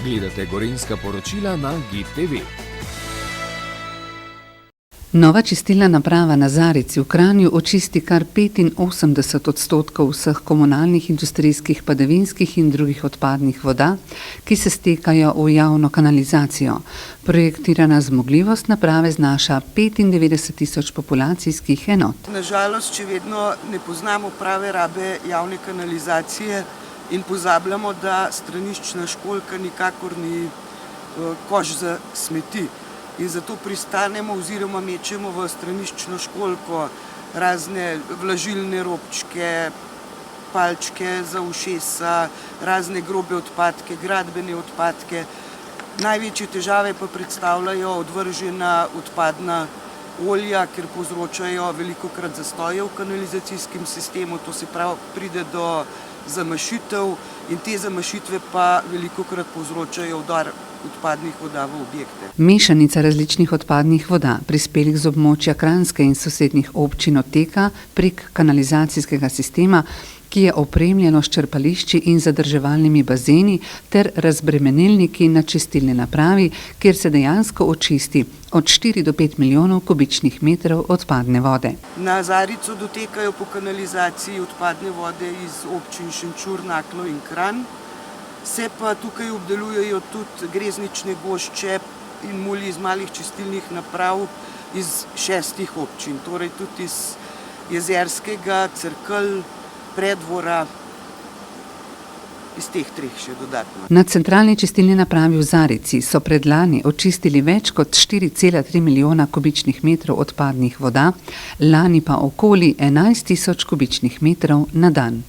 Gledate Gorenjska poročila na GIP TV. Nova čistilna naprava na Zarici v Kranju očisti kar 85% vseh komunalnih, industrijskih, padavinskih in drugih odpadnih voda, ki se stekajo v javno kanalizacijo. Projektirana zmogljivost naprave znaša 95.000 populacijskih enot. Nažalost, še vedno ne poznamo prave rabe javne kanalizacije in pozabljamo, da straniščna školjka nikakor ni koš za smeti. In zato pristanemo oziroma mečemo v straniščno školjko razne vlažilne robčke, palčke za ušesa, razne grobe odpadke, gradbene odpadke. Največje težave pa predstavljajo odvržena odpadna olja, ker povzročajo velikokrat zastoje v kanalizacijskem sistemu, to se pravi, pride do zamašitev in te zamašitve pa velikokrat povzročajo vdor odpadnih voda v objekte. Mešanica različnih odpadnih voda, prispelih z območja Kranjske in sosednjih občin, odteka prek kanalizacijskega sistema, ki je opremljeno s črpališči in zadrževalnimi bazeni ter razbremenilniki na čistilni napravi, kjer se dejansko očisti od 4 do 5 milijonov kubičnih metrov odpadne vode. Na Zarico dotekajo po kanalizaciji odpadne vode iz občin Šenčur, Naklo in Kranj. Se pa tukaj obdelujejo tudi greznične gošče in mulji iz malih čistilnih naprav iz 6 občin, torej tudi iz Jezerskega, Cerkelj, Preddvora, iz teh 3 še dodatno. Na centralni čistilni napravi v Zarici so predlani očistili več kot 4,3 milijona kubičnih metrov odpadnih voda, lani pa okoli 11.000 kubičnih metrov na dan.